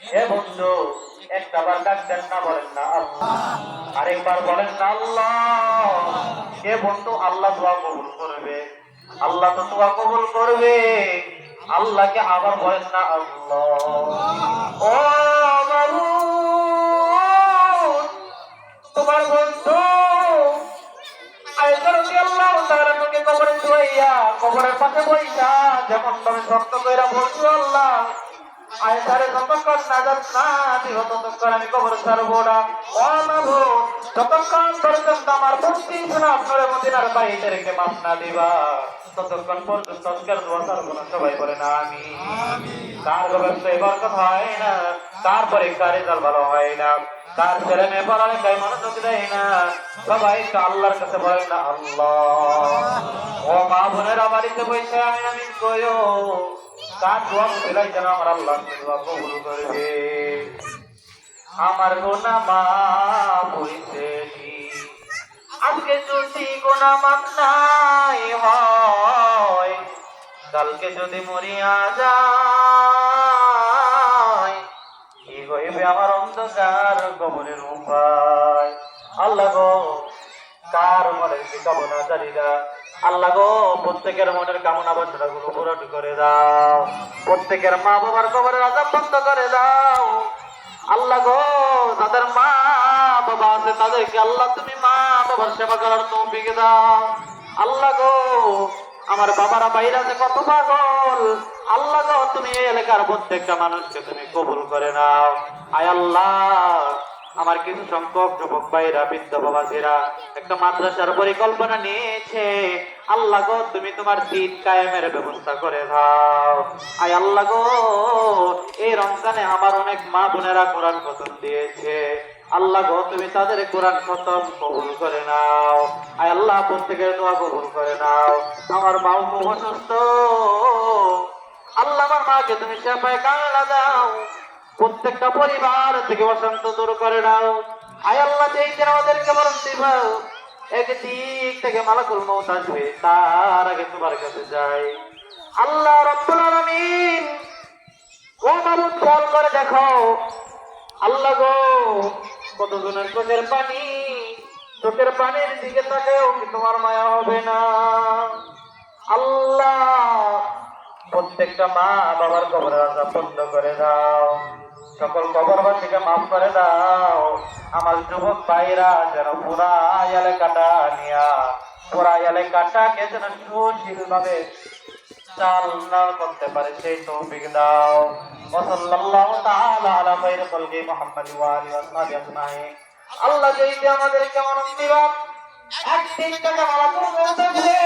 হে বন্ধু, একটাবার ডাকতেন না, বলেন না আল্লাহ, আরেকবার বলেন না আল্লাহ। হে বন্ধু, আল্লাহ দোয়া কবুল করবে, আল্লাহ তো দোয়া কবুল করবে। আল্লাহকে আবার বলেন না আল্লাহ। ও মাবুদ, তোমার বন্ধু আয়েশা রাদিয়াল্লাহু তাআলা কে কবরে শুয়াইয়া, কবরের পাশে বইসা যেমন তুমি শক্ত কইরা বলছো আল্লাহ, আয়েশারে যতক্ষণ নাজাত না দিও ততক্ষণ আমি কবর ছাড়বো না। ও মাবুদ, যতক্ষণ পর্যন্ত আমার ভক্তি শোনা আপনার মদিনার বাড়িতে রেখে মাফ না দিবা, ততক্ষণ পর্যন্ত আজকের দোয়া ছাড়বো না। সবাই বলে না আমি। কার ব্যবসায় বরকত হয় না, কার পরীক্ষা রেজাল্ট ভালো হয় না, কার ছেলে মেয়ে পড়ালেখায় মনোযোগ দেয় না, সবাই তো আল্লাহর কাছে বলেন না আল্লাহ। ও মা বোনেরা বাড়িতে বসে আমি আমিন কইও, কার দোয়া মুছিলাই যেন আমার আল্লাহ দোয়া কবুল করবে। আমার গোনা মাফ হইছে কি, আজকে যদি গোনা মাফ নাই হয়, কালকে যদি মরিয়া যায়, কি হইবে আমার অন্ধকার কবরের উপায়। আল্লাহ গো, কার মনের কি কামনা জানি না, আল্লাহ গো প্রত্যেকের মনের কামনা বাসনা গুলো পূরণ করে দাও, প্রত্যেকের মা বাবার কবরের আযাব বন্ধ করে দাও। আল্লাহ গো, তাদের মা বাবা আছে তাদেরকে আল্লাহ তুমি মা বাবার সেবা করার তৌফিক দাও। আল্লাহ গো, আমার বাবারা বাইরে আছে কত পাগল, আল্লাহ গো তুমি এই এলাকার প্রত্যেকটা মানুষকে তুমি কবুল করে নাও। আয় আল্লাহ, আমার কিছু সংখ্যক যুবক ভাইরা বৃদ্ধ বাবাজিরা একটা মাদ্রাসার পরিকল্পনা নিয়েছে, আল্লাহ গো তুমি তোমার দিন কায়েমের ব্যবস্থা করে দাও। আয় আল্লাহ গো, এই রমজানে আমার অনেক মা বোনেরা কোরআন খতম দিয়েছে, আল্লাহ গো তুমি তাদের কোরআন খতম কবুল করে নাও। আয় আল্লাহ প্রত্যেকের দোয়া কবুল করে নাও। আমার মাও খুব অসুস্থ, আল্লাহ আমার মাকে তুমি সেবায় কামনা দাও, প্রত্যেকটা পরিবার থেকে অশান্ত দূর করে দাও। আয় আল্লাহ, যেই দিন আমাদেরকে মরণ দিবা, একদিক থেকে মালাকুল মউত আসবে, তার আগে তোমার কাছে যাই। আল্লাহ রাব্বুল আলামিন, ও মাবুদ খেয়াল করে দেখো, আল্লাহ গো কতজনের চোখের পানি, চোখের পানির দিকে তাকাও কি তোমার মায়া হবে না? আল্লাহ প্রত্যেকটা মা বাবার কবরের আযাব বন্ধ করে দাও, সকল কবরবাসীকে মাফ করে দাও। আমার যুবক ভাইরা যেন পুরা এলাকাটা নিয়া, পুরা এলাকাটাকে যেন সুশীল ভাবে চালনা করতে পারে সেই তৌফিক দাও। সাল্লাল্লাহু তাআলা আলা খায়রি খালকি মুহাম্মাদি ওয়া আলিহি ওয়া সাহবিহি আজমাইন। আল্লাহ যদি আমাদেরকে মরণ দিবা, একদিন থেকে মালাকুল মউত আসবে,